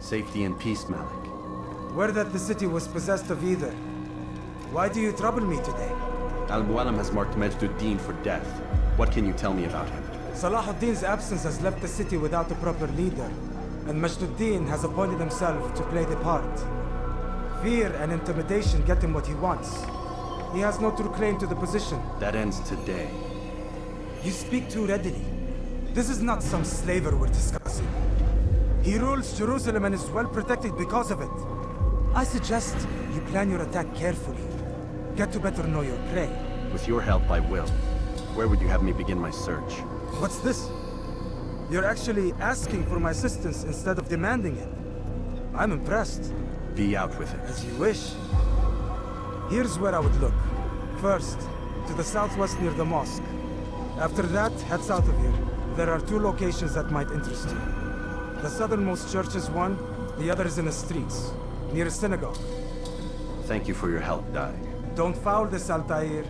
Safety and peace, Malik. Word that the city was possessed of either. Why do you trouble me today? Al-Mualim has marked Majd for death. What can you tell me about him? Salahuddin's absence has left the city without a proper leader, and Majd has appointed himself to play the part. Fear and intimidation get him what he wants. He has no true claim to the position. That ends today. You speak too readily. This is not some slaver we're discussing. He rules Jerusalem and is well protected because of it. I suggest you plan your attack carefully. Get to better know your prey. With your help, I will. Where would you have me begin my search? What's this? You're actually asking for my assistance instead of demanding it. I'm impressed. Be out with it. As you wish. Here's where I would look. First, to the southwest near the mosque. After that, head south of here. There are 2 locations that might interest you. The southernmost church is one, the other is in the streets, near a synagogue. Thank you for your help, Dai. Don't foul this, Altair.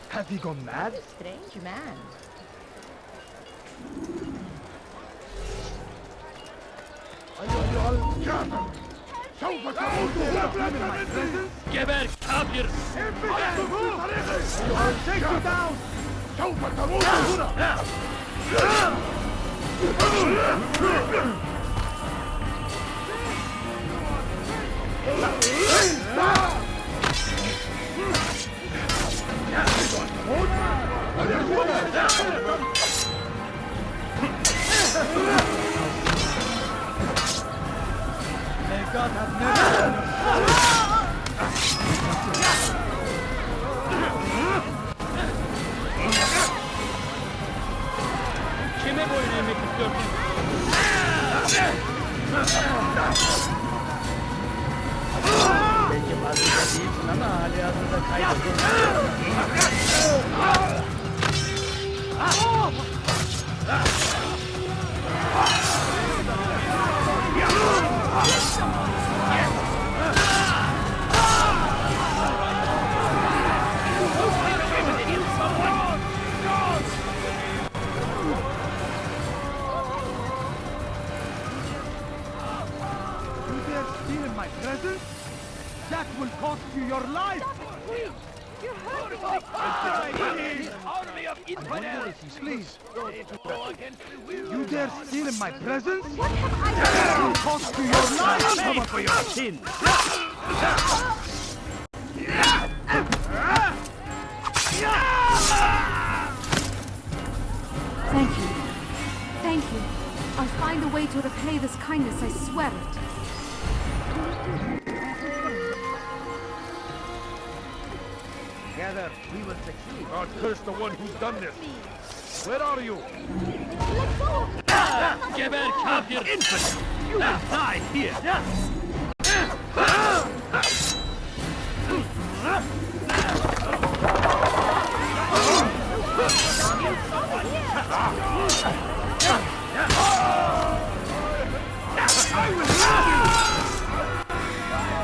Has he gone mad? What a strange man. جبر كافر I'll take you down! سوف تموت هنا! May God have mercy. Kime boyun eğmek istiyorsun? Belki fazla değilsin ama hali hazırda kaybedin. My presence? That will cost you your life! Stop it, please! You're hurting me! Army of infidels! Please, you dare steal in my presence? What have I That done? will cost you your life! Pay for your sins! Thank you. Thank you. I'll find a way to repay this kindness, I swear it. Together, we will succeed. God curse the one who's done this! Where are you? Let go! Geber kafir! Infant! You will die here!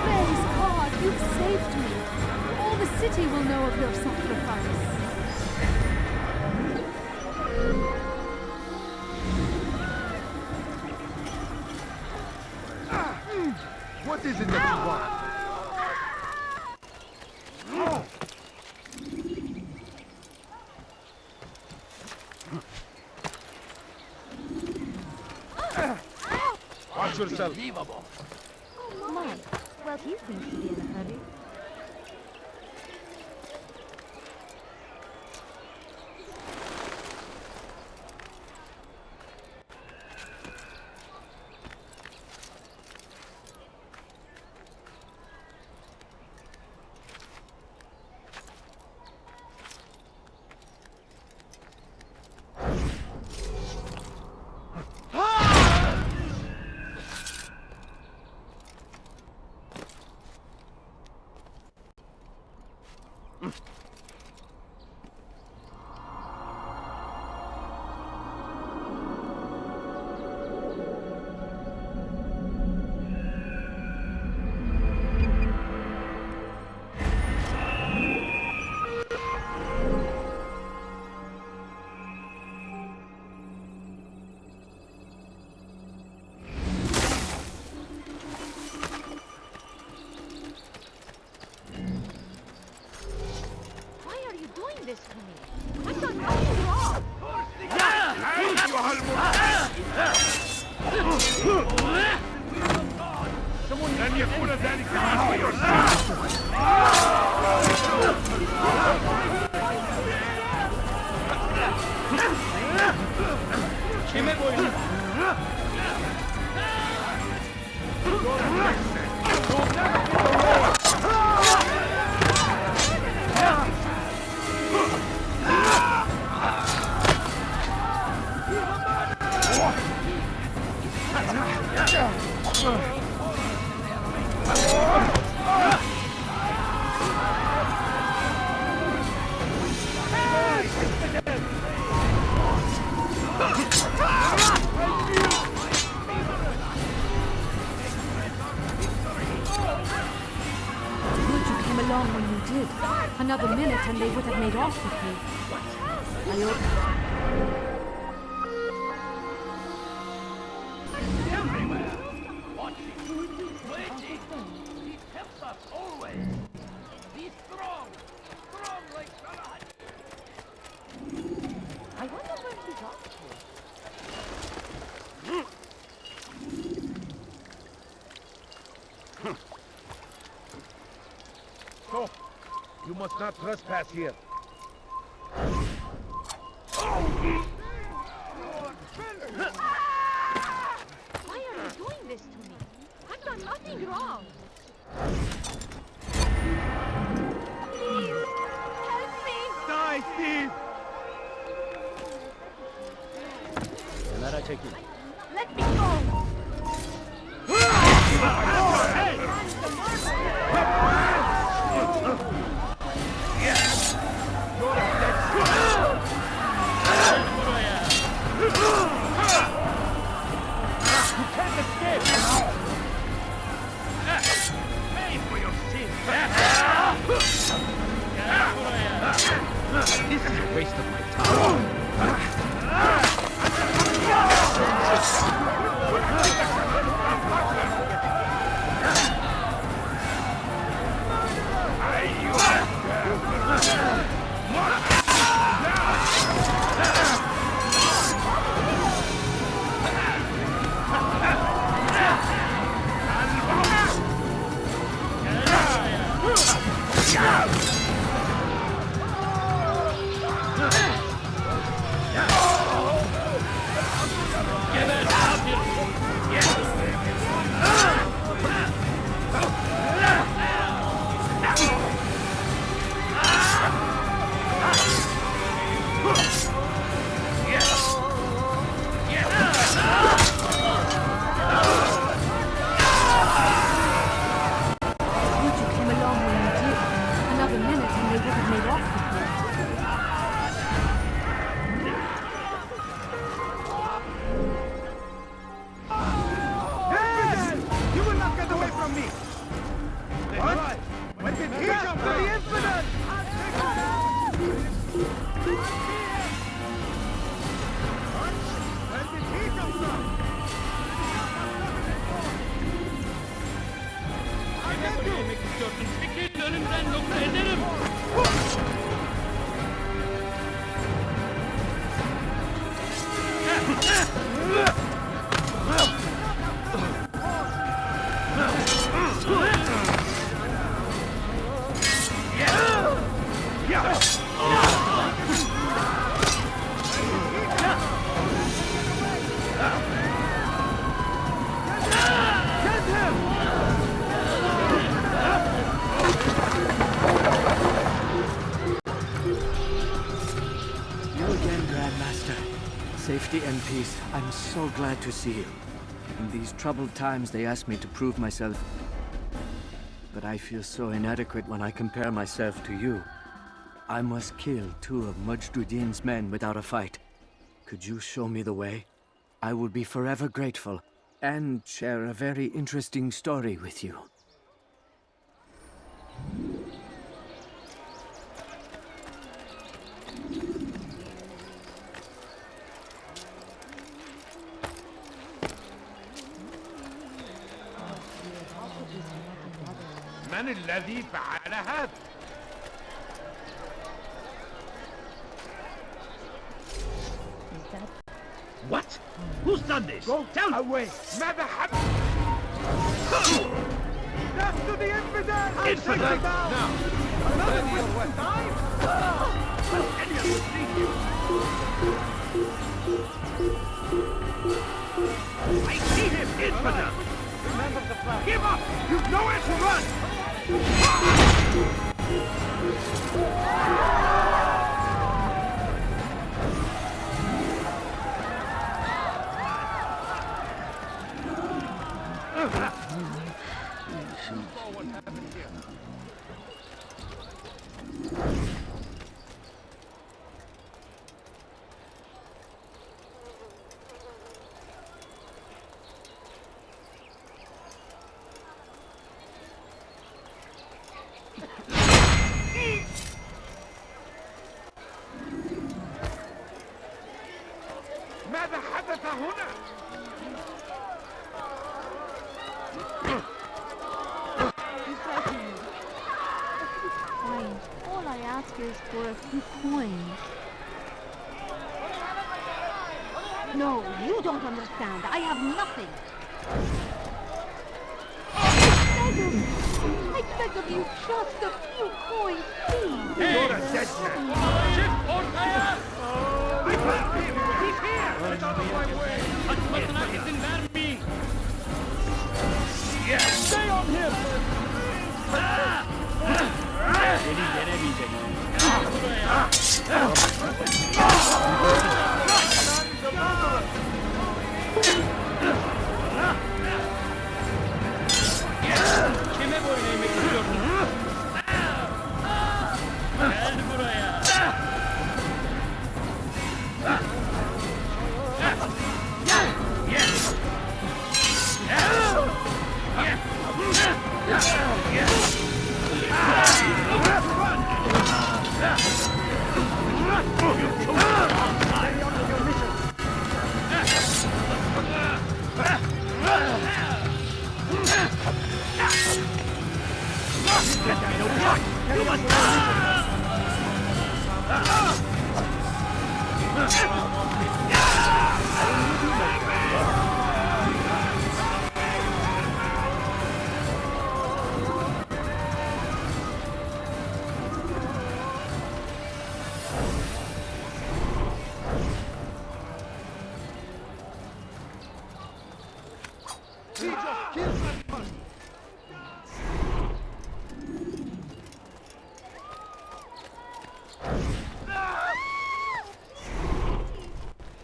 Praise God, you've saved me. All the city will know of your sacrifice. What is it that you want? Watch yourself! Majd, well, he seems to be in a hurry. This to me. I've done nothing wrong. لن يكون ذلك for yourself! Kime boyun? Along when you did. Another minute and they would have made off with me. Everywhere! Watching, waiting! He helps us always! Be strong! Strong like Salah! I wonder where he's off to. So, you must not trespass here. Why are you doing this to me? I've done nothing wrong. Please, help me. Die, thief! Kenara çekil. Let me go. This is a waste of my time. Yemek istiyorsun. Peki önümden yok ederim. You again, Grandmaster. Safety and peace. I'm so glad to see you. In these troubled times, they ask me to prove myself. But I feel so inadequate when I compare myself to you. I must kill 2 of Majd men without a fight. Could you show me the way? I will be forever grateful, and share a very interesting story with you. من الذي فعل هذا؟ What? Who's done this? Go Tell away. ماذا حدث؟ Death to the infidel! I'll Infidel! take you down! Now! Another waste of time? Any of us see you? I see him! Infidel! Remember the plan. Give up! You've nowhere to run! What happened here? ماذا حدث هنا؟ Fine. All I ask is for a few coins. No, you don't understand. I have nothing. I beg of you, just a few coins, please. You're a dead man! Shift ortaya! I found him! He's here! Get out of my way! Kaçmasına izin vermeyin! Yes! Stay on him! Beni yenemeyecek. Buraya! Kime boyun eğmek istiyorsun? Gel buraya!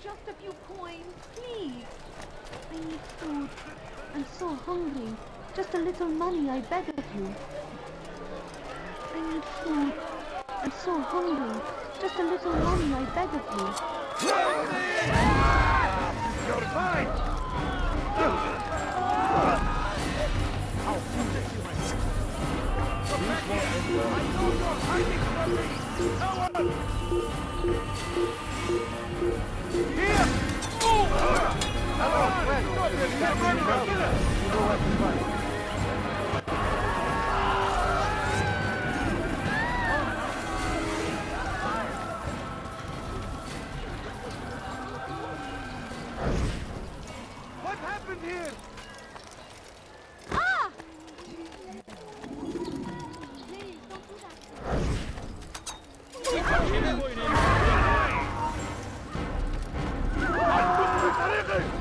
Just a few coins, please. I need food. I'm so hungry. Just a little money, I beg of you. I need food. I'm so hungry. Just a little money, I beg of you. You're mine! How foolish you are! Come back here! I know you're hiding from me! What happened here?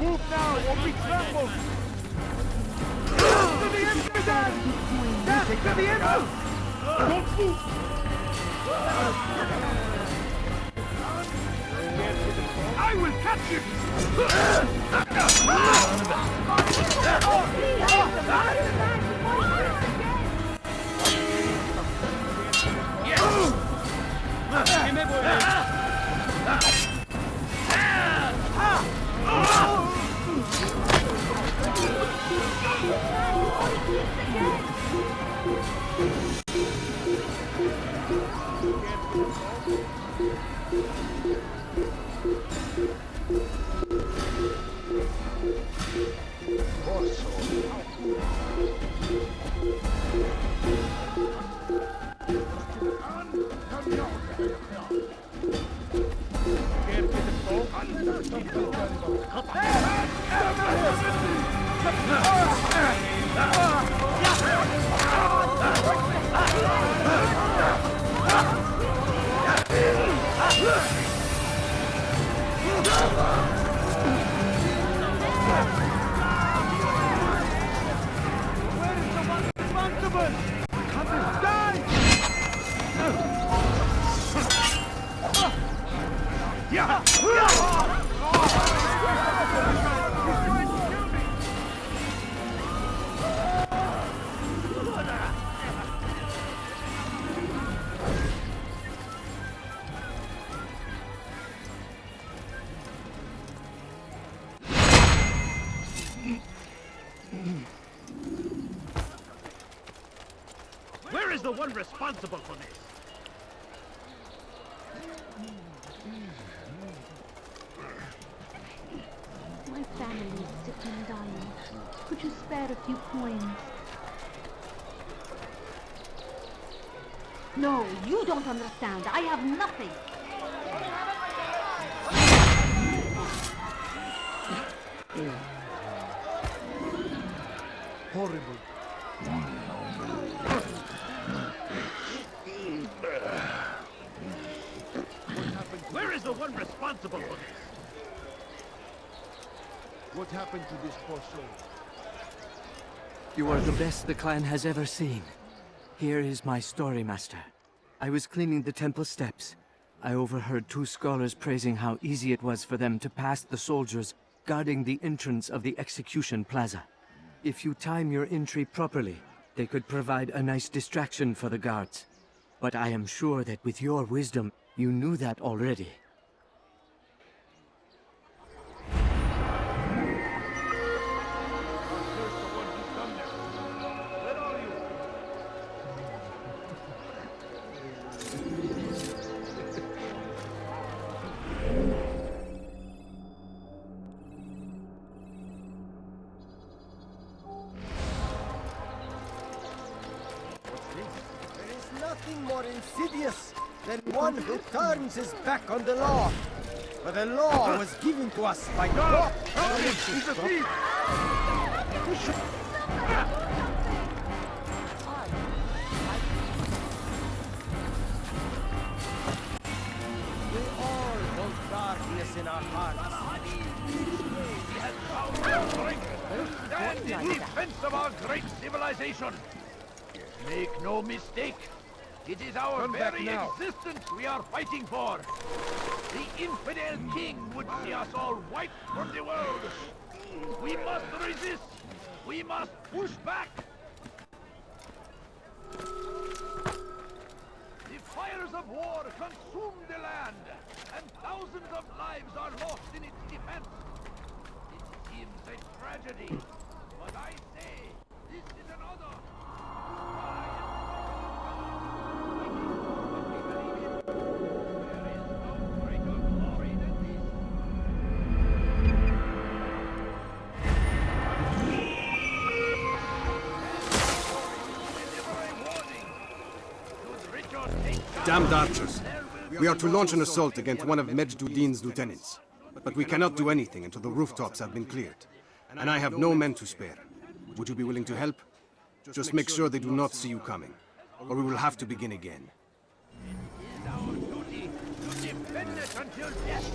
Move now or be trampled! To the infidel! Death to the infidel! Don't move! I will catch you! Where is the one responsible? Die! Where is the one responsible for this? My family is sick and dying. Could you spare a few coins? No, you don't understand. I have nothing. Horrible. Where is the one responsible for this? What happened to this poor soul? You are the best the clan has ever seen. Here is my story, Master. I was cleaning the temple steps. I overheard two scholars praising how easy it was for them to pass the soldiers guarding the entrance of the execution plaza. If you time your entry properly, they could provide a nice distraction for the guards. But I am sure that with your wisdom, you knew that already. Nothing more insidious than one who turns his back on the law. For the law was given to us by God. He's a thief! We all hold darkness in our hearts. Stand in defense of our great civilization. Make no mistake. It is our Come back very now. existence we are fighting for. The infidel king would see us all wiped from the world. We must resist. We must push back. The fires of war consume the land, and thousands of lives are lost in its defense. It seems a tragedy, but I say this is another. damned archers. We are to launch an assault against one of Majd Addin's lieutenants. But we cannot do anything until the rooftops have been cleared. And I have no men to spare. Would you be willing to help? Just make sure they do not see you coming, or we will have to begin again. It is our duty to defend it until death.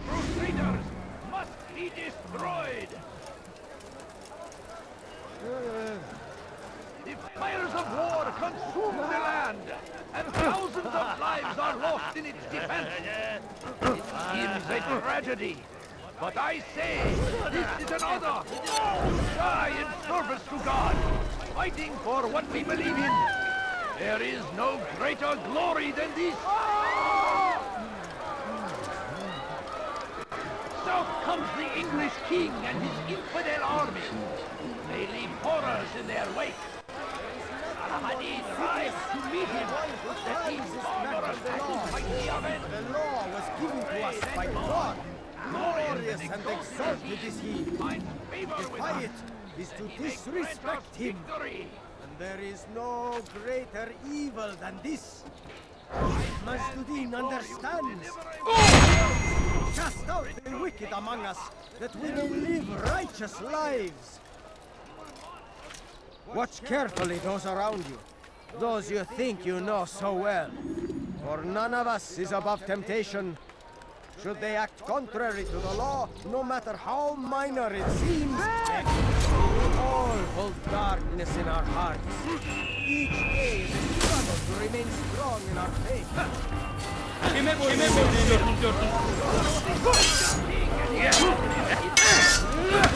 Crusaders must be destroyed. The fires of war consume the land, and thousands of lives are lost in its defense. It seems a tragedy, but I say this is an honor. Die in service to God, fighting for what we believe in. There is no greater glory than this. South comes the English king and his infidel army. They leave horrors in their wake. Addin rides to meet him. The king's father attacks mighty event. The law was given to us by God. Glorious and exalted is he. To defy it is to disrespect him. And there is no greater evil than this. Majd Addin understands. Cast out the wicked among us, that we may live righteous lives. Watch carefully those around you, those you think you know so well. For none of us is above temptation. Should they act contrary to the law, no matter how minor it seems, we all hold darkness in our hearts. Each day is a struggle to remain strong in our faith.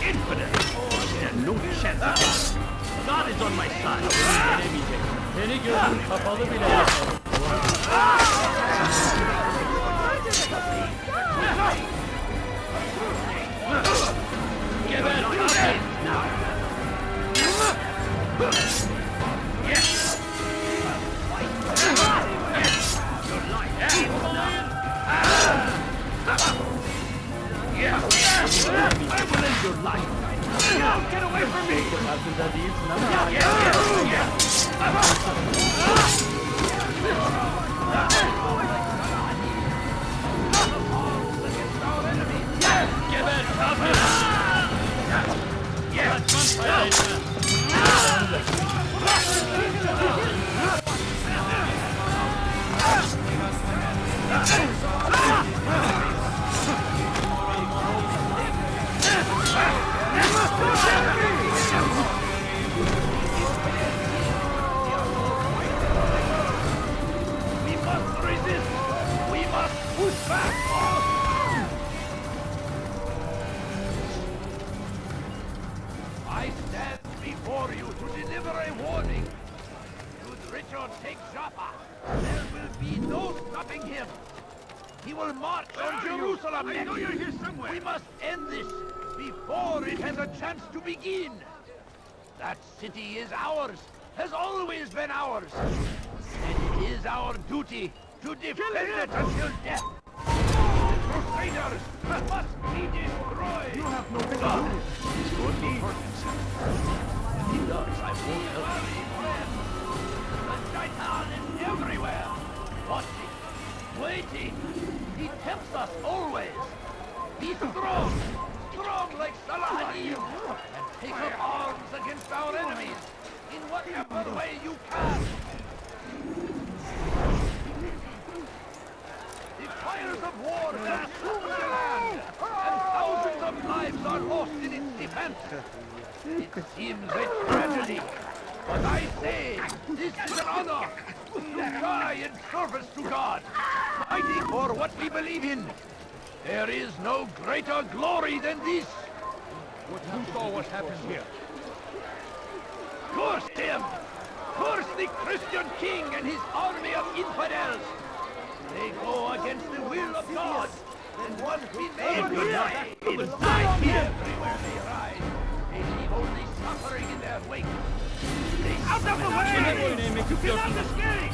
Infidel! There's no chance. God is on my side. Seni gözün kapalı bile yapalım. Geber kafir! Yes! Your life! I will end your life! Now get away from me! Farkında değilsin ama Geber kafir! We must resist! We must push back! I stand before you to deliver a warning. Should Richard take Joppa, there will be no stopping him. He will march on Jerusalem next. I know you're here somewhere. We must end this before it has a chance to begin. That city is ours, has always been ours. And it is our duty to defend it until death. The Crusaders must be destroyed. You have no God. He's going to hurt himself. If he does, I won't help him. The Shaitan is everywhere. Watching, waiting. He tempts us always. Be strong. Strong like Saladin. And take up arms against our enemies. In whatever way you can. The fires of war consume the land, and thousands of lives are lost in its defense. It seems a tragedy, but I say this is an honor to die in service to God, fighting for what we believe in. There is no greater glory than this. You saw what happened here. Curse him! Curse the Christian king and his army of infidels! They go against the will of God, and once we made good die, they will die here everywhere they ride. They leave only suffering in their wake. They out of the way! You cannot escape!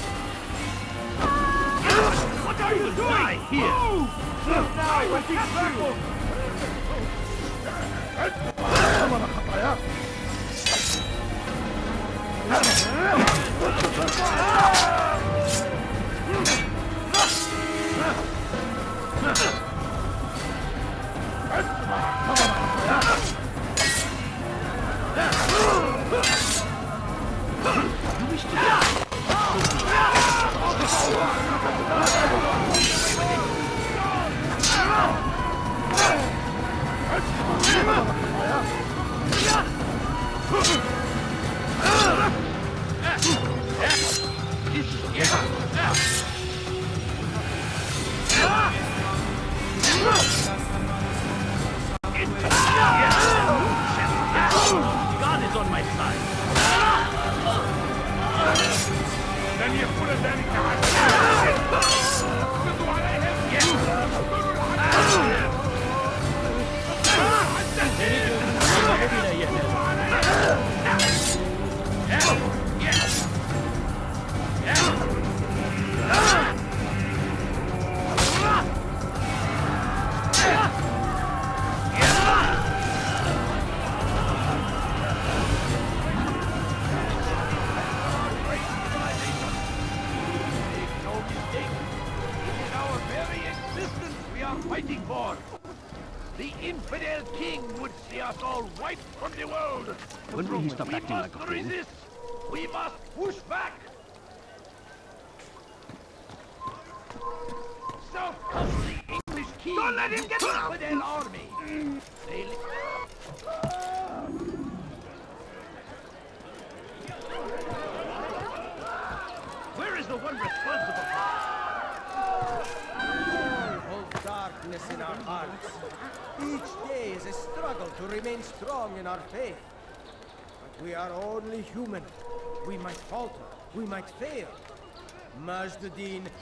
What are you doing? Die here! Move! Now, we'll be careful! God is on my side. لن يكون ذلك اقبضوا عليهم. Fighting for. The infidel king would see us all wiped from the world. When will he stop acting like a fool? Resist. We must push back. So comes the English king. Don't let him get up with an army. They Where is the one responsible? Darkness in our hearts. Each day is a struggle to remain strong in our faith. But we are only human. We might falter. We might fail. Majd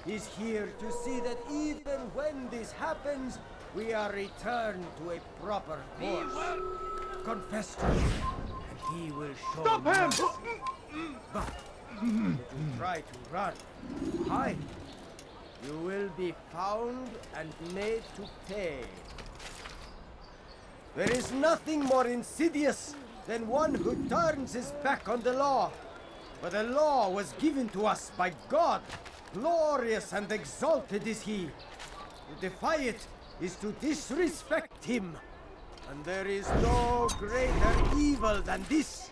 is here to see that even when this happens, we are returned to a proper course. Confess to him, and he will show Stop him! mercy. But if you try to run, hide, you will be found and made to pay. There is nothing more insidious than one who turns his back on the law. For the law was given to us by God. Glorious and exalted is he. To defy it is to disrespect him. And there is no greater evil than this.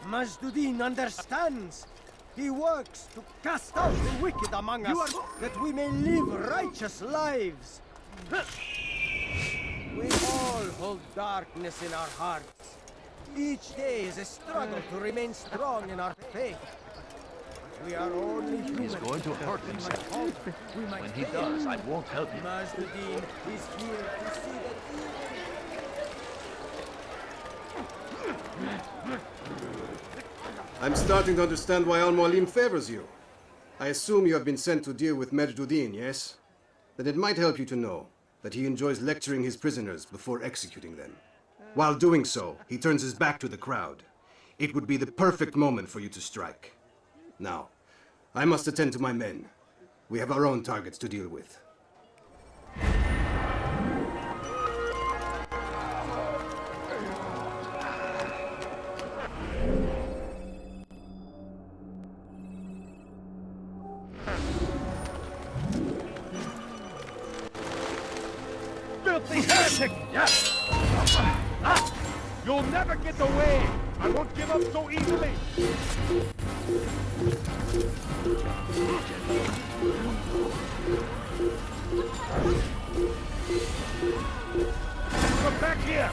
Majd understands. He works to cast out the wicked among us, that we may live righteous lives. We all hold darkness in our hearts. Each day is a struggle to remain strong in our faith. We are only human. He's going to hurt himself. When he does, I won't help him. Majd is here to see that I'm starting to understand why Al-Mualim favors you. I assume you have been sent to deal with Majd, yes? Then it might help you to know that he enjoys lecturing his prisoners before executing them. While doing so, he turns his back to the crowd. It would be the perfect moment for you to strike. Now, I must attend to my men. We have our own targets to deal with. filthy heretic! Yes! You'll never get away! I won't give up so easily! Come back here!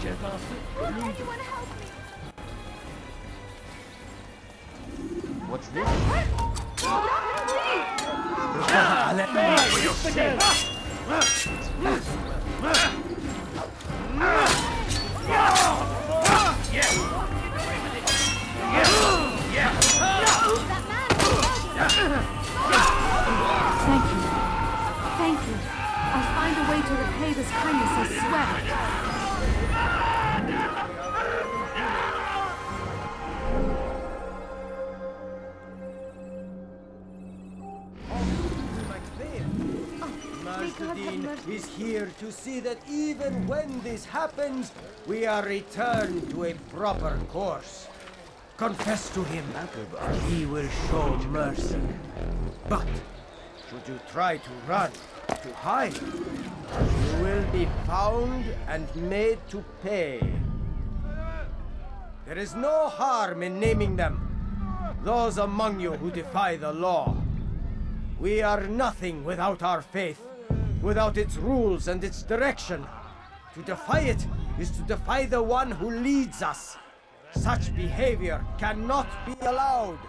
bastard. Anyone help me! What's this? Thank you. Thank you. I'll find a way to repay this kindness, I swear. Master Dean is here to see that even when this happens, we are returned to a proper course. Confess to him, and he will show mercy. But should you try to run, to hide, you will be found and made to pay. There is no harm in naming them. Those among you who defy the law. We are nothing without our faith, without its rules and its direction. To defy it is to defy the one who leads us. Such behavior cannot be allowed.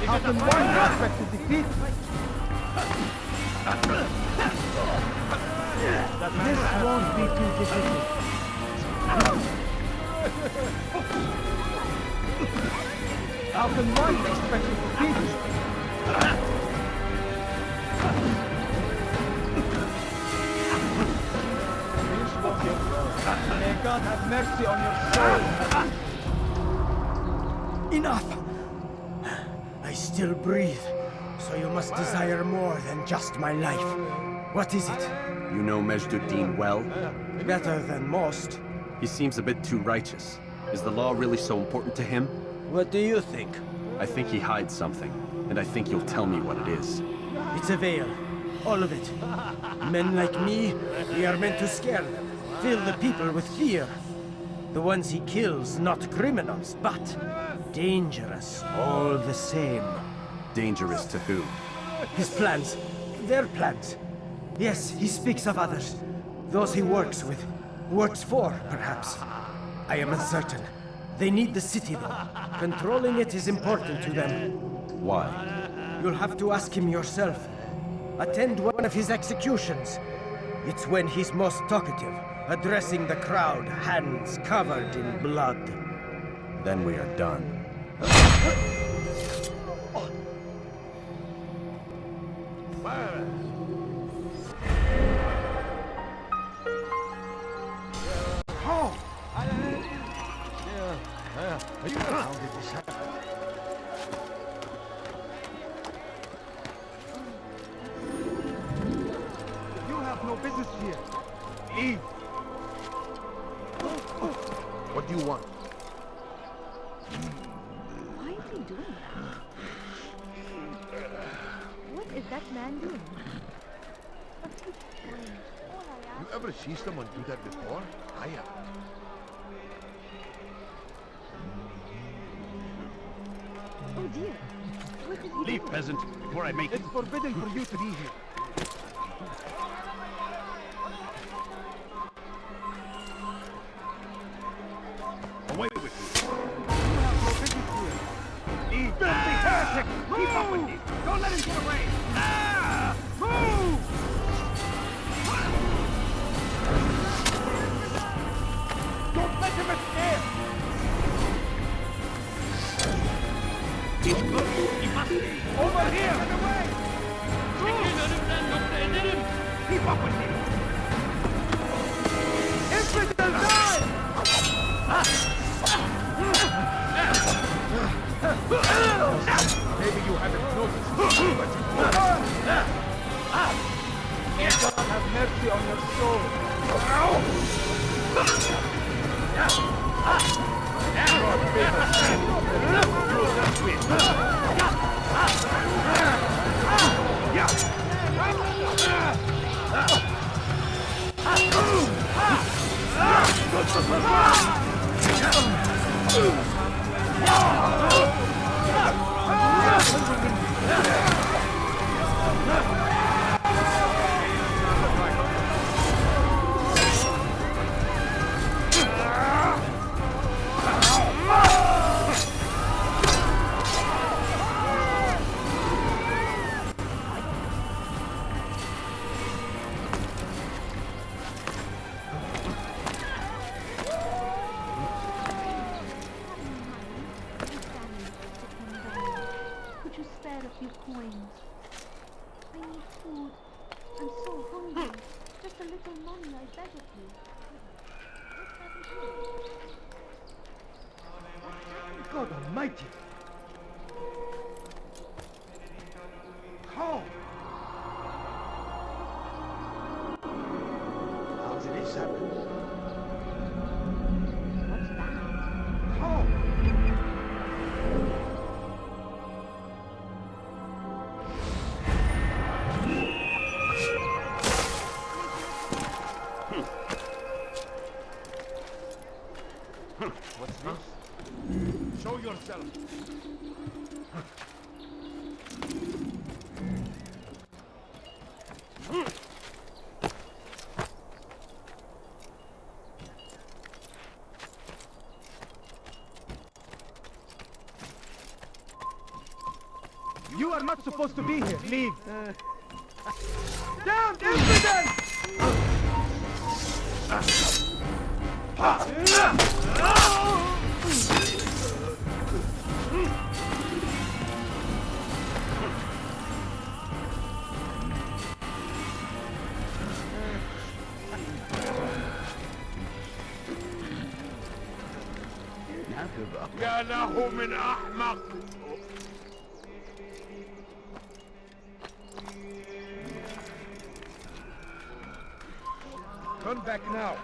How can one expect to defeat? This won't be too difficult. How can one expect to defeat? May God have mercy on your soul. Enough! I still breathe, so you must desire more than just my life. What is it? You know Majd Addin well? Better than most. He seems a bit too righteous. Is the law really so important to him? What do you think? I think he hides something, and I think you'll tell me what it is. It's a veil. All of it. Men like me, we are meant to scare them, fill the people with fear. The ones he kills, not criminals, but dangerous all the same. Dangerous to who? His plans. Their plans. Yes, he speaks of others. Those he works with. Works for, perhaps. I am uncertain. They need the city, though. Controlling it is important to them. Why? You'll have to ask him yourself. Attend one of his executions. It's when he's most talkative, addressing the crowd, hands covered in blood. Then we are done. You have no business here. Leave. What do you want? Why is he doing that? What is that man doing? You ever see someone do that before? I have. Oh dear. What is he Leave, doing? peasant, before I make it. It's forbidden for you to be here. Away with you. You have no business here. Leave, filthy heretic! Keep up with me! Don't let him get away! Ah! Move! Don't let him escape! He's good. He must be. Over here! Get away! Keep up with me! Infidel, die! Maybe you haven't noticed, but May God have mercy on your soul. Could you spare a few coins? I need food. I'm so hungry. Just a little money, I beg of you. God Almighty! How? How did this happen? What's that? How? What's this? Show yourself. You are not supposed to be here. Leave. Down, everything! يا له من أحمق. Turn back now.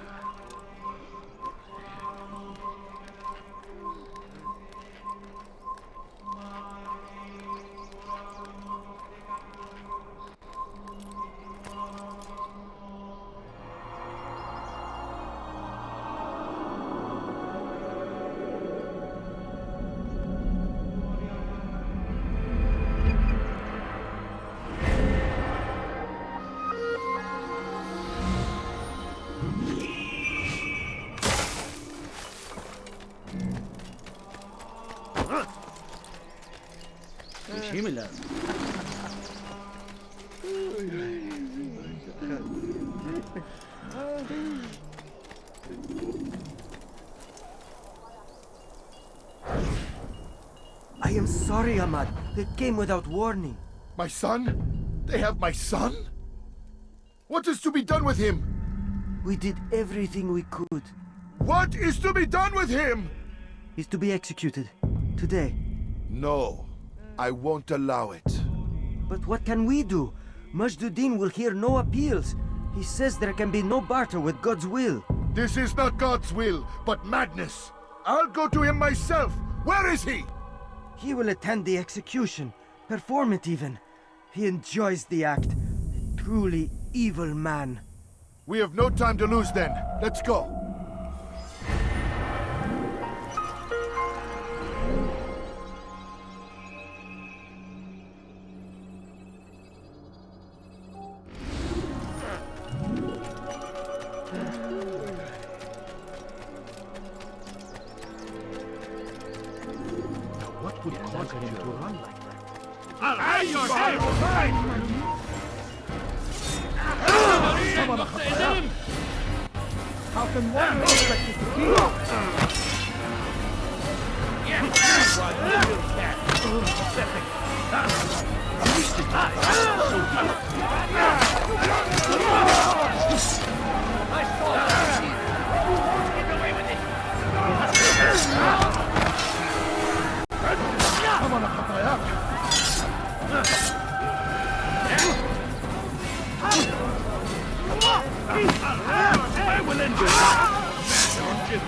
I am sorry, Ahmad. They came without warning. My son? They have my son? What is to be done with him? We did everything we could. What is to be done with him? He's to be executed. Today. No, I won't allow it. But what can we do? Majd will hear no appeals. He says there can be no barter with God's will. This is not God's will, but madness. I'll go to him myself. Where is he? He will attend the execution. Perform it even. He enjoys the act. A truly evil man. We have no time to lose then. Let's go. What would cause him to run like that? I'll have your head! How can one expect it to be? Come on, Papaya. I will end you. Please,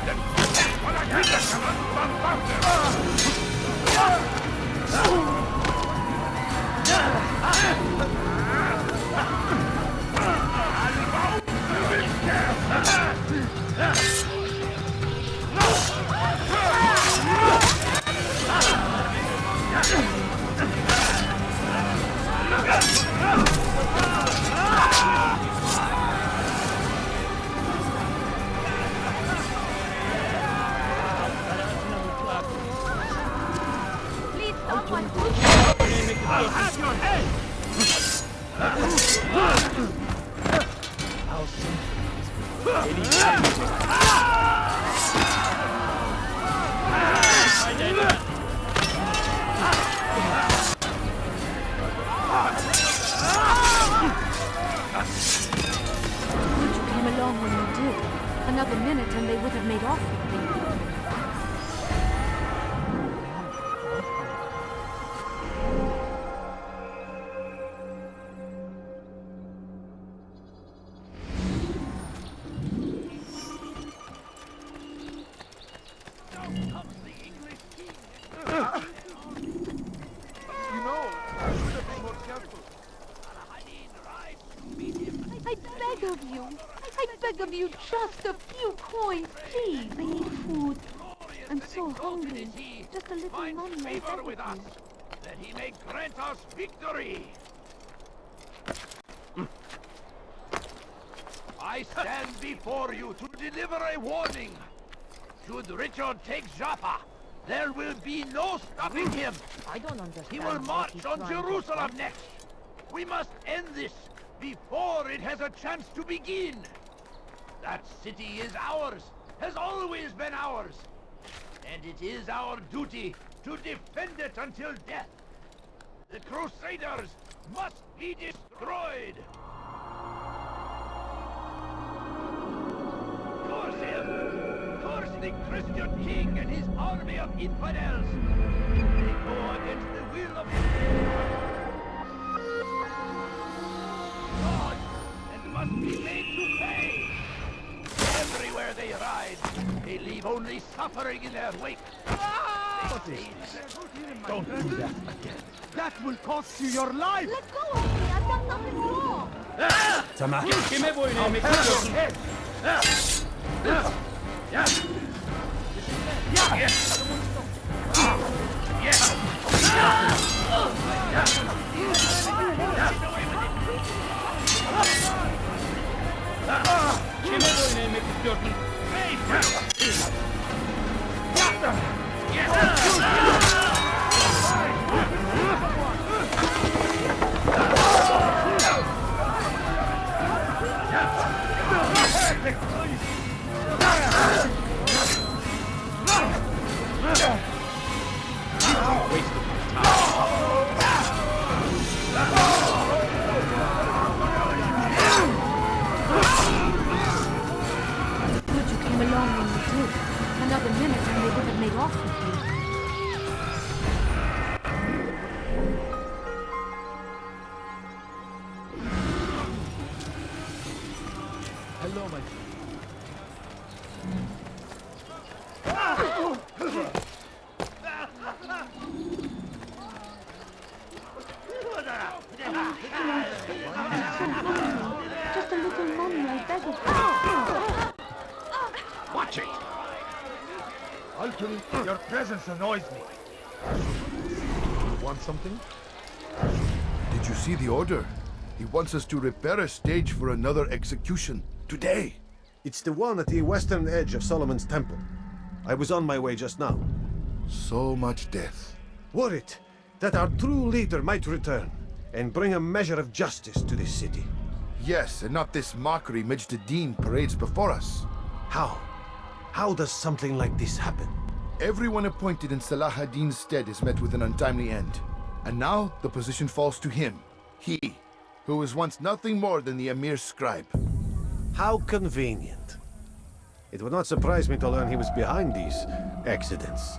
someone. I'll have your head! Good you came along when you did. Another minute and they would have made off with me. I beg of you. I beg of you, just a few coins, please. I need food. I'm so hungry. Just a little Find money, I favor beg with of us, you. that he may grant us victory. I stand before you to deliver a warning. Should Richard take Jaffa, there will be no stopping him. I don't understand. He will what march he's on trying to Jerusalem say. next. We must end this before it has a chance to begin. That city is ours, has always been ours. And it is our duty to defend it until death. The Crusaders must be destroyed. Curse him! Curse the Christian king and his army of infidels! They go against the will of God and must be made to pay! Everywhere they ride, they leave only suffering in their wake. What is this? Don't do that again. That will cost you your life! Let go of me! I've done nothing wrong! Kime boyun eğmek istiyorsun? Kime boyun eğmek istiyorsun? Good you came along when you did. Another minute and they would have made off with me. Hello, my Just a little money, I beg of you. Watch it! Valkyrie, your presence annoys me. Want something? Did you see the order? He wants us to repair a stage for another execution. Today! It's the one at the western edge of Solomon's temple. I was on my way just now. So much death. Worried that our true leader might return and bring a measure of justice to this city. Yes, and not this mockery Majd Addin parades before us. How? How does something like this happen? Everyone appointed in Salah ad-Din's stead is met with an untimely end. And now the position falls to him. He, who was once nothing more than the Emir's scribe. How convenient. It would not surprise me to learn he was behind these accidents.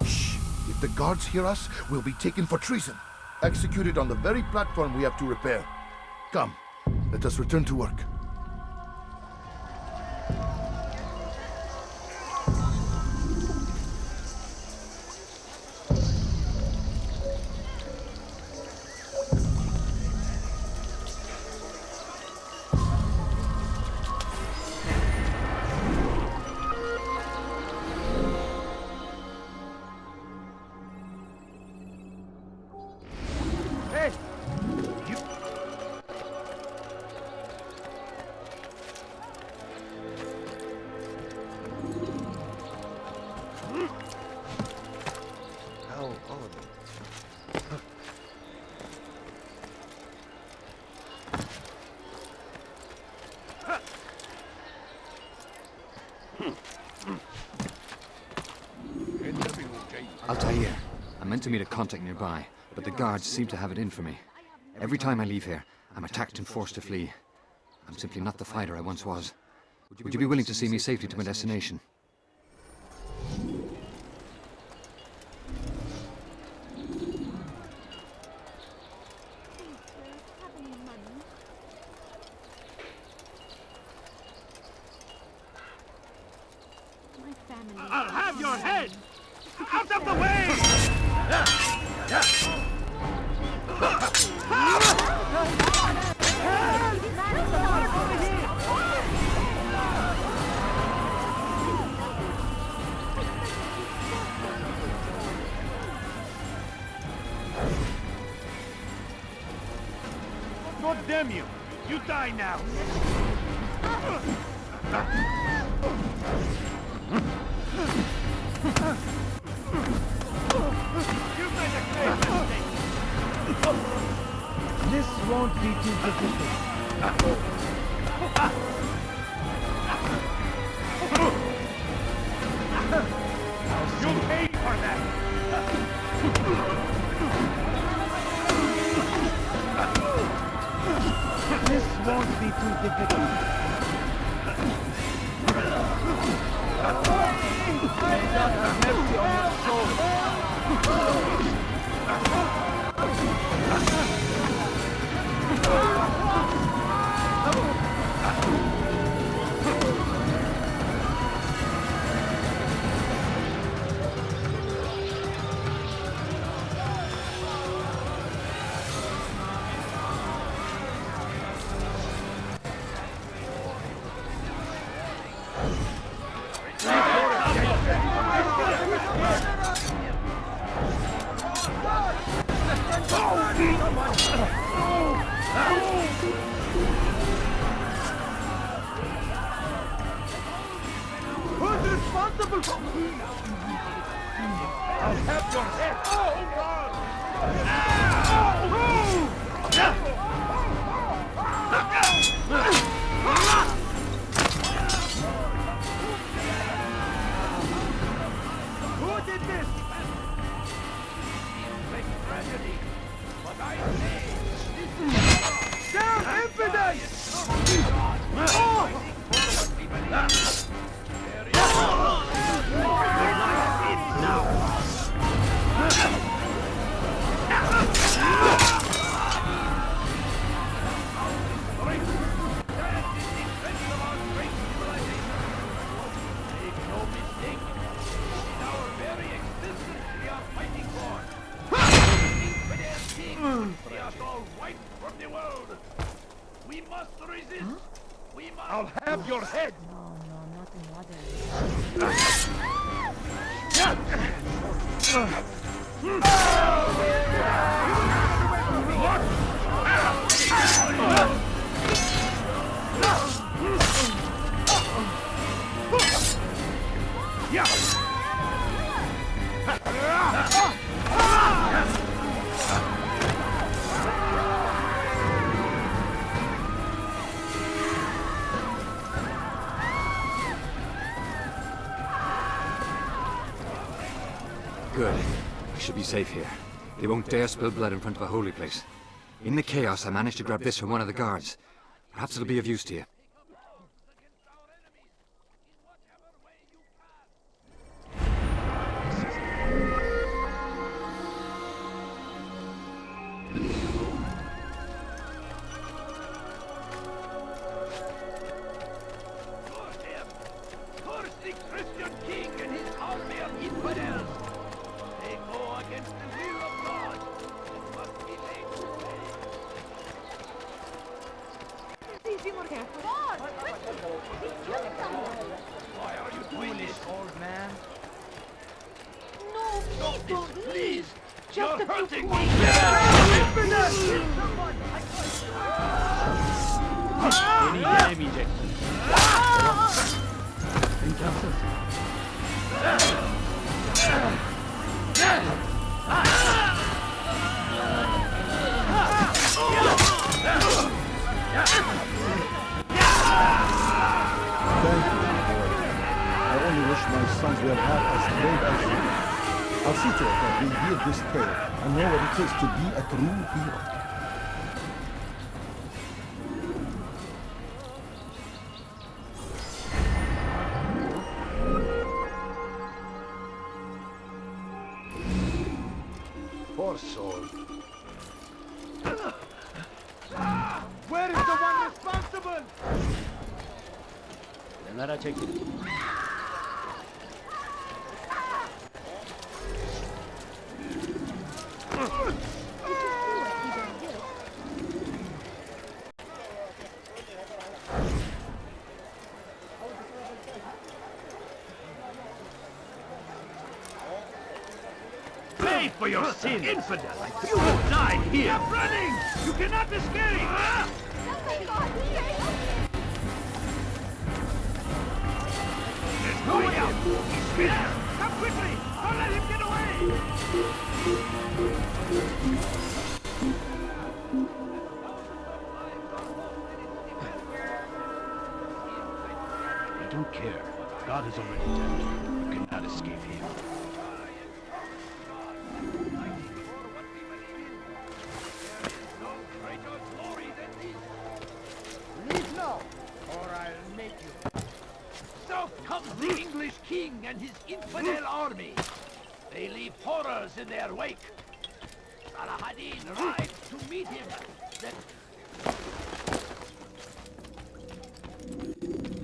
Shh! If the guards hear us, we'll be taken for treason. Executed on the very platform we have to repair. Come, let us return to work. Altair, I'm meant to meet a contact nearby, but the guards seem to have it in for me. Every time I leave here, I'm attacked and forced to flee. I'm simply not the fighter I once was. Would you be willing to see me safely to my destination? I'll have your head! Out of the way! God damn you! You die now! This won't be too difficult. You'll pay for that! This won't be too difficult. God have mercy on your soul. Who's responsible for... I'll have your head! Oh, God! Who did this? Seems like tragedy, but I say this is... Down, infidels! I'll have your head! No, nothing other. Good. I should be safe here. They won't dare spill blood in front of a holy place. In the chaos, I managed to grab this from one of the guards. Perhaps it'll be of use to you. Why are you doing this, old man? No, Stop this, please! Just You're a few hurting me! points. will have as brave as you. I'll see to it that we hear this tale and know what it is to be a true hero. Poor soul. Where is the one responsible? Onlara çekil. Pay for your sin, infidel! You will die here! Stop running! You cannot escape! There's no way out! He's here! Come quickly! Don't let him get away! I don't care. God has already dealt. You cannot escape him. Leave now, or I'll make you. So comes the English king and his infidel army. They leave horrors in their wake. Salah-ad-Din rides to meet him. Then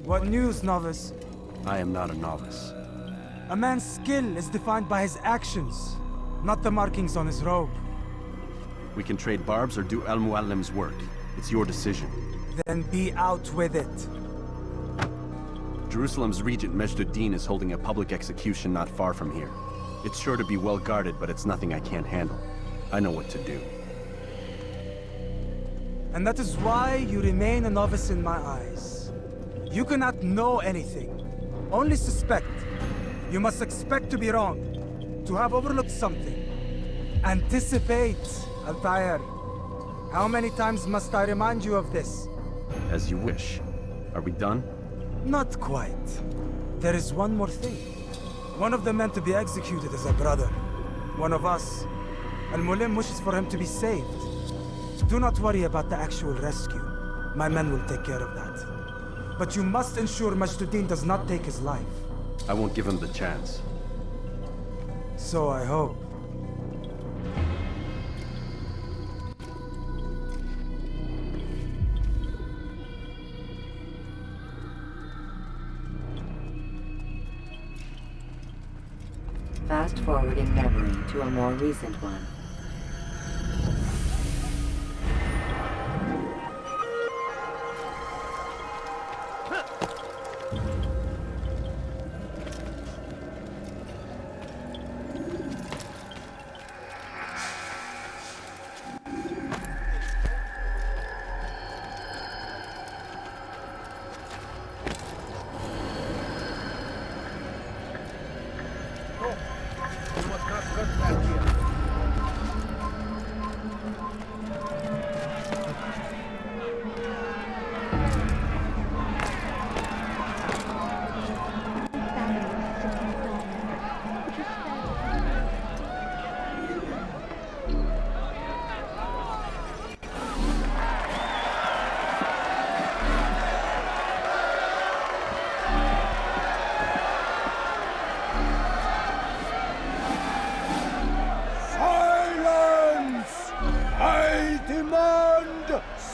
What news, novice? I am not a novice. A man's skill is defined by his actions, not the markings on his robe. We can trade barbs or do Al-Muallim's work. It's your decision. Then be out with it. Jerusalem's regent Majd is holding a public execution not far from here. It's sure to be well guarded, but it's nothing I can't handle. I know what to do. And that is why you remain a novice in my eyes. You cannot know anything, only suspect. You must expect to be wrong, to have overlooked something. Anticipate, Altair. How many times must I remind you of this? As you wish. Are we done? Not quite. There is one more thing. One of the men to be executed is a brother. One of us. Al-Mulim wishes for him to be saved. Do not worry about the actual rescue. My men will take care of that. But you must ensure Majd does not take his life. I won't give him the chance. So I hope. Fast forwarding memory to a more recent one.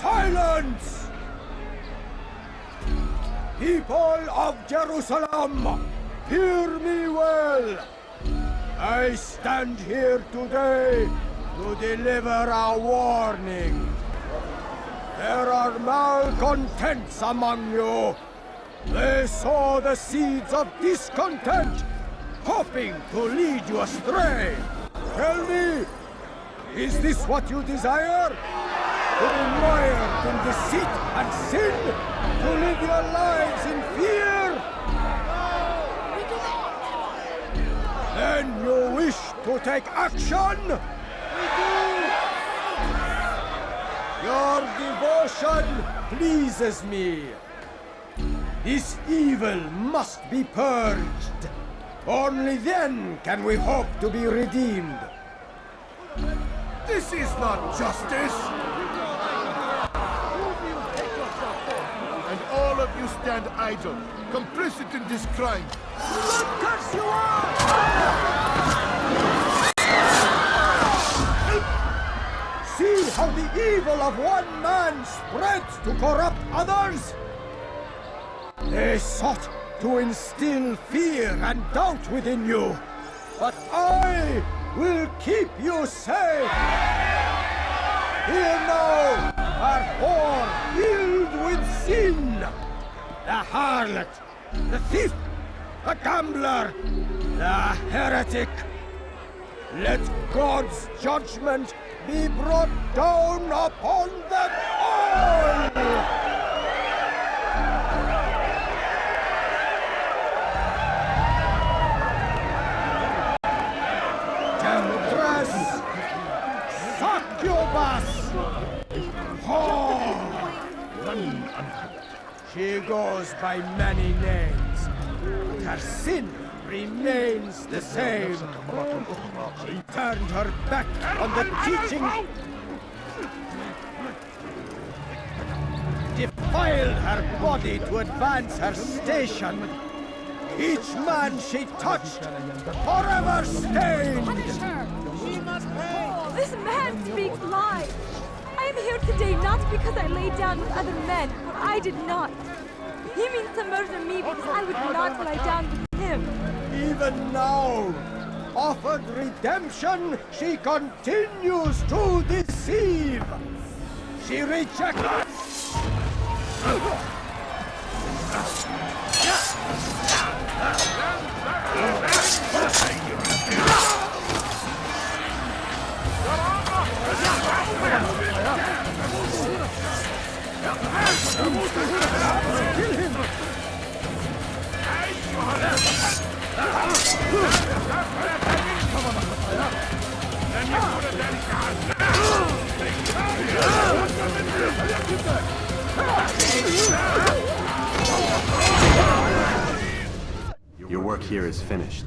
Silence! People of Jerusalem, hear me well. I stand here today to deliver a warning. There are malcontents among you. They sow the seeds of discontent, hoping to lead you astray. Tell me, is this what you desire? To be mired in deceit and sin? To live your lives in fear? No, we do not! Then you wish to take action? We do! Your devotion pleases me. This evil must be purged. Only then can we hope to be redeemed. This is not justice! And all of you stand idle, complicit in this crime. Curse you all! See how the evil of one man spreads to corrupt others? They sought to instill fear and doubt within you, but I will keep you safe. Here now are four filled with sin. The harlot, the thief, the gambler, the heretic. Let God's judgment be brought down upon them all! Temptress! Succubus! Whore! She goes by many names, but her sin remains the same. She turned her back on the teaching, defiled her body to advance her station. Each man she touched, forever stained. Punish her! She must pay! This man speaks lies! I am here today not because I lay down with other men, for I did not. He means to murder me because I would not lie down with him. Even now, offered redemption, she continues to deceive. She rejects. Kill him! Your work here is finished.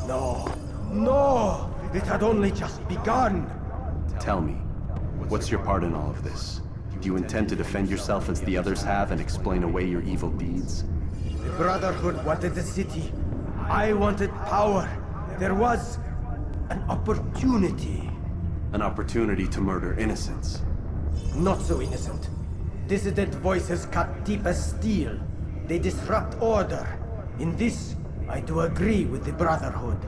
No, no! It had only just begun. Tell me, what's your part in all of this? Do you intend to defend yourself as the others have and explain away your evil deeds? The Brotherhood wanted the city. I wanted power. There was an opportunity. An opportunity to murder innocents. Not so innocent. Dissident voices cut deep as steel. They disrupt order. In this, I do agree with the Brotherhood.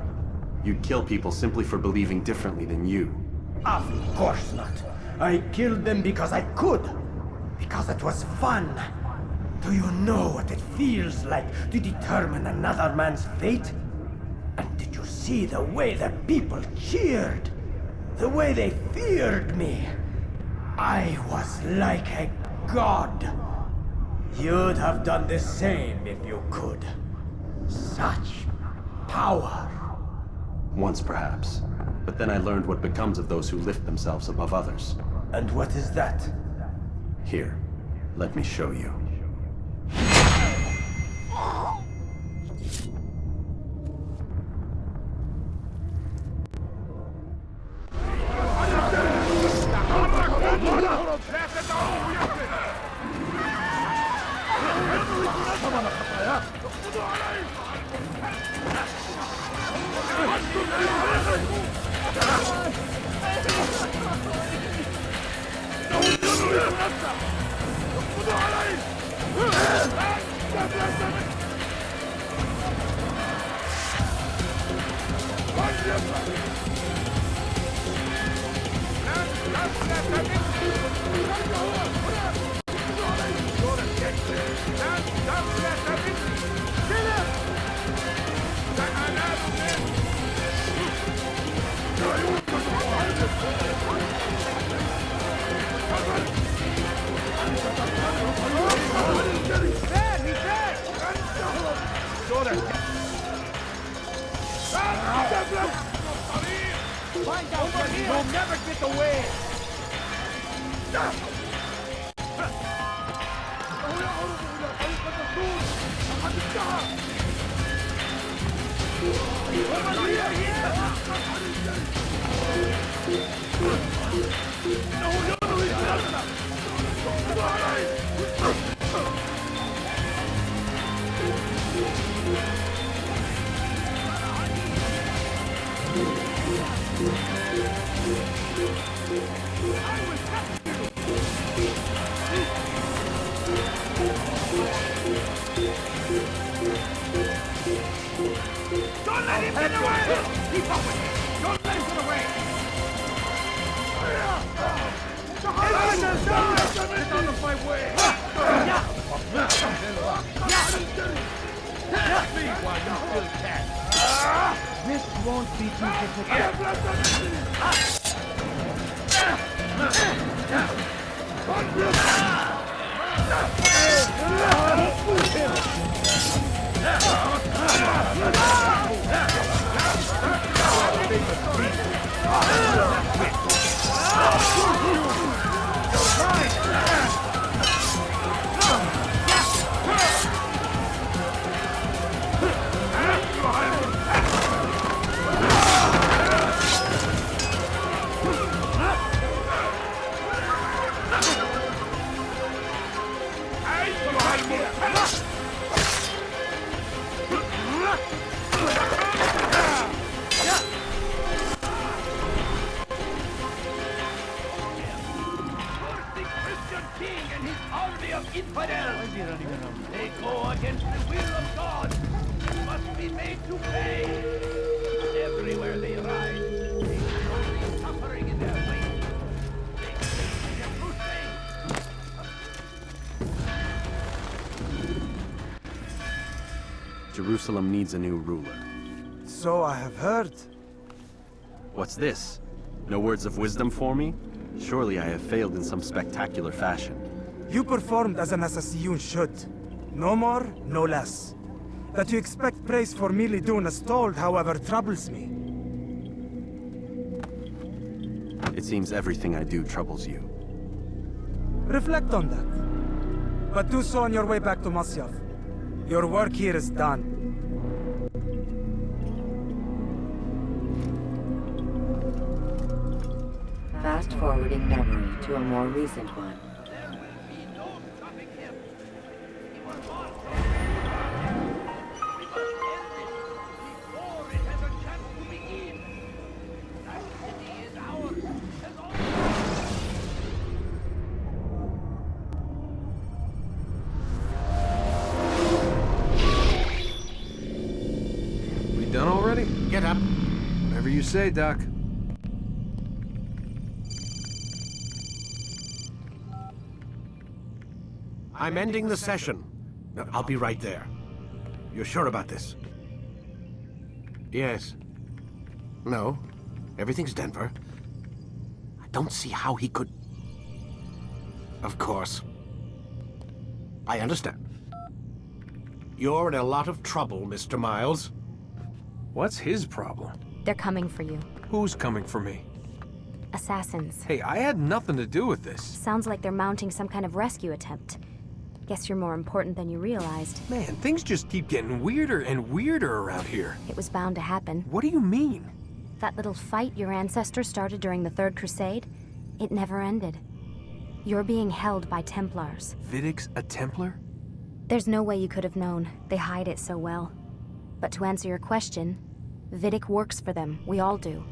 You'd kill people simply for believing differently than you. Of course not. I killed them because I could. Because it was fun. Do you know what it feels like to determine another man's fate? And did you see the way the people cheered? The way they feared me? I was like a god. You'd have done the same if you could. Such power. Once perhaps. But then I learned what becomes of those who lift themselves above others. And what is that? Here, let me show you. Find out where you'll never get away! Don't let him get away! Keep up with him! Don't let him get away! Get out of my way! Help me while you still can! This won't be too They go against the will of God. They must be made to pay. Everywhere they ride, they show the suffering in their faces. They face their crusade. Jerusalem needs a new ruler. So I have heard. What's this? No words of wisdom for me? Surely I have failed in some spectacular fashion. You performed as an assassin should. No more, no less. That you expect praise for merely doing as told, however, troubles me. It seems everything I do troubles you. Reflect on that. But do so on your way back to Masyaf. Your work here is done. Fast-forwarding memory to a more recent one. Done already? Get up. Whatever you say, Doc. I'm ending the session. I'll be right there. You're sure about this? Yes. No. Everything's Denver. I don't see how he could... Of course. I understand. You're in a lot of trouble, Mr. Miles. What's his problem? They're coming for you. Who's coming for me? Assassins. Hey, I had nothing to do with this. Sounds like they're mounting some kind of rescue attempt. Guess you're more important than you realized. Man, things just keep getting weirder and weirder around here. It was bound to happen. What do you mean? That little fight your ancestors started during the Third Crusade, it never ended. You're being held by Templars. Vidic's a Templar? There's no way you could have known. They hide it so well. But to answer your question, Vidic works for them. We all do.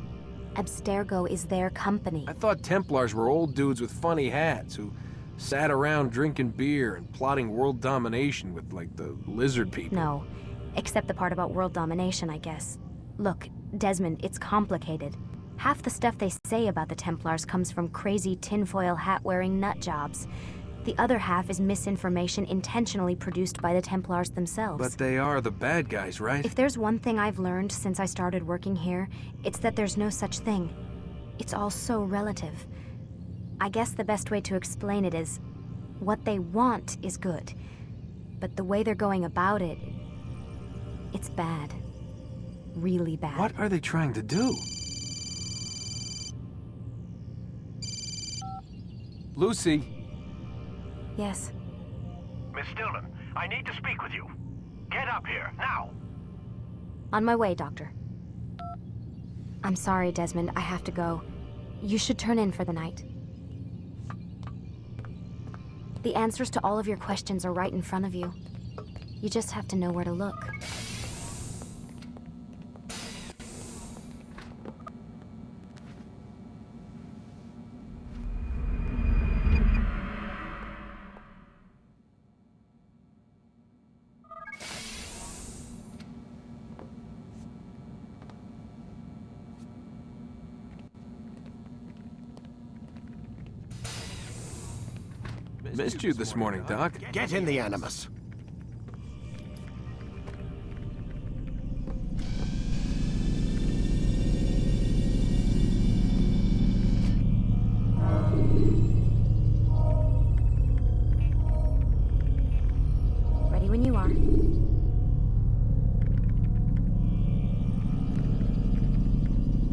Abstergo is their company. I thought Templars were old dudes with funny hats who sat around drinking beer and plotting world domination with, like, the lizard people. No. Except the part about world domination, I guess. Look, Desmond, it's complicated. Half the stuff they say about the Templars comes from crazy tinfoil hat-wearing nut jobs. The other half is misinformation intentionally produced by the Templars themselves. But they are the bad guys, right? If there's one thing I've learned since I started working here, it's that there's no such thing. It's all so relative. I guess the best way to explain it is, what they want is good. But the way they're going about it, it's bad. Really bad. What are they trying to do? Lucy? Yes. Miss Stillman, I need to speak with you. Get up here, now! On my way, Doctor. I'm sorry, Desmond. I have to go. You should turn in for the night. The answers to all of your questions are right in front of you. You just have to know where to look. Missed you this morning, Doc. Get in the Animus.